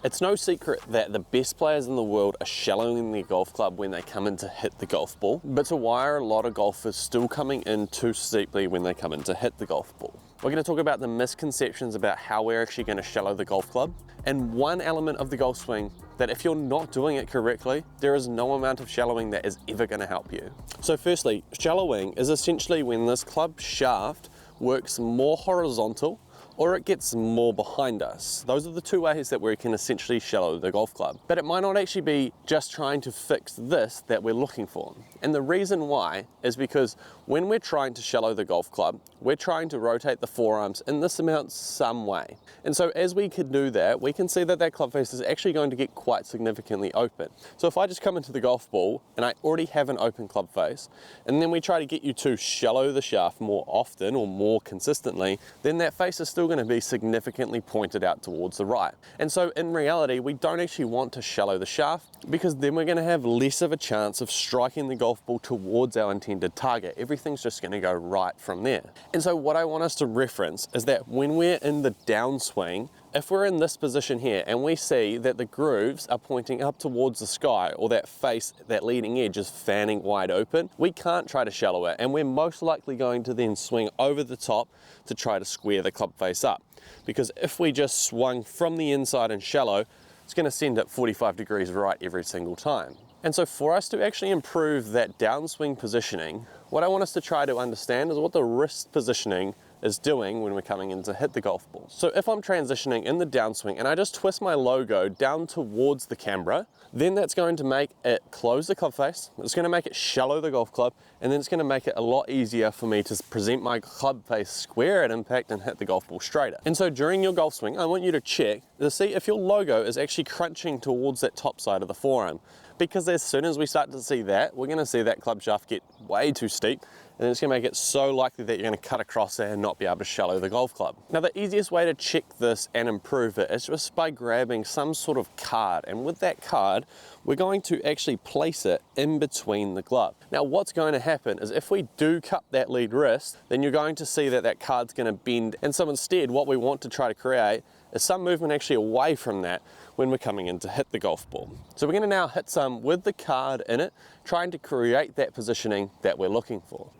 It's no secret that the best players in the world are shallowing their golf club when they come in to hit the golf ball, but so why are a lot of golfers still coming in too steeply when they come in to hit the golf ball? We're going to talk about the misconceptions about how we're actually going to shallow the golf club, and one element of the golf swing that if you're not doing it correctly, there is no amount of shallowing that is ever going to help you. So firstly, shallowing is essentially when this club shaft works more horizontal or it gets more behind us. Those are the two ways that we can essentially shallow the golf club. But it might not actually be just trying to fix this that we're looking for. And the reason why is because when we're trying to shallow the golf club, we're trying to rotate the forearms in this amount some way. And so as we can do that, we can see that that club face is actually going to get quite significantly open. So if I just come into the golf ball and I already have an open club face, and then we try to get you to shallow the shaft more often or more consistently, then that face is still going to be significantly pointed out towards the right. And so in reality, we don't actually want to shallow the shaft because then we're going to have less of a chance of striking the golf ball towards our intended target. Everything's just going to go right from there. And so what I want us to reference is that when we're in the downswing, if we're in this position here and we see that the grooves are pointing up towards the sky, or that face, that leading edge is fanning wide open, we can't try to shallow it, and we're most likely going to then swing over the top to try to square the club face up. Because if we just swung from the inside and shallow, it's going to send it 45 degrees right every single time. And so for us to actually improve that downswing positioning, what I want us to try to understand is what the wrist positioning is doing when we're coming in to hit the golf ball. So if I'm transitioning in the downswing and I just twist my logo down towards the camera, then that's going to make it close the club face, it's going to make it shallow the golf club, and then it's going to make it a lot easier for me to present my club face square at impact and hit the golf ball straighter. And so during your golf swing, I want you to check to see if your logo is actually crunching towards that top side of the forearm. Because as soon as we start to see that, we're going to see that club shaft get way too steep, and it's going to make it so likely that you're going to cut across there and not be able to shallow the golf club. Now the easiest way to check this and improve it is just by grabbing some sort of card, and with that card we're going to actually place it in between the glove. Now what's going to happen is if we do cut that lead wrist, then you're going to see that that card's going to bend, and so instead what we want to try to create is some movement actually away from that when we're coming in to hit the golf ball. So we're going to now hit some with the card in it, trying to create that positioning that we're looking for.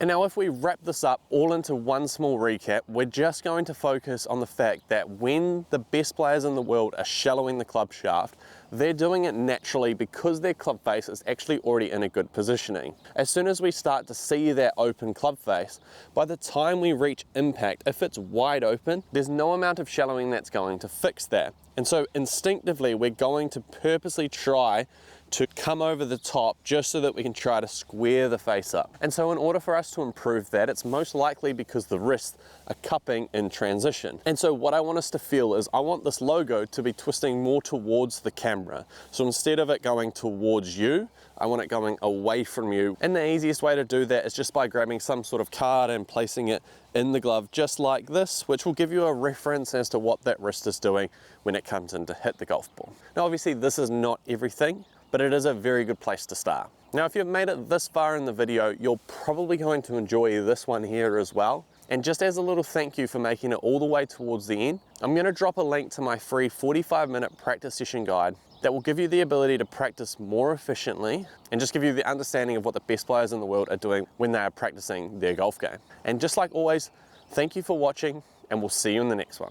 And now if we wrap this up all into one small recap, we're just going to focus on the fact that when the best players in the world are shallowing the club shaft, they're doing it naturally because their club face is actually already in a good positioning. As soon as we start to see that open club face, by the time we reach impact, if it's wide open, there's no amount of shallowing that's going to fix that. And so instinctively, we're going to purposely try to come over the top just so that we can try to square the face up. And so in order for us to improve that, it's most likely because the wrists are cupping in transition. And so what I want us to feel is I want this logo to be twisting more towards the camera. So instead of it going towards you, I want it going away from you. And the easiest way to do that is just by grabbing some sort of card and placing it in the glove just like this, which will give you a reference as to what that wrist is doing when it comes in to hit the golf ball. Now obviously this is not everything, but it is a very good place to start. Now if you've made it this far in the video, you're probably going to enjoy this one here as well. And just as a little thank you for making it all the way towards the end, I'm going to drop a link to my free 45-minute practice session guide that will give you the ability to practice more efficiently and just give you the understanding of what the best players in the world are doing when they are practicing their golf game. And just like always, thank you for watching, and we'll see you in the next one.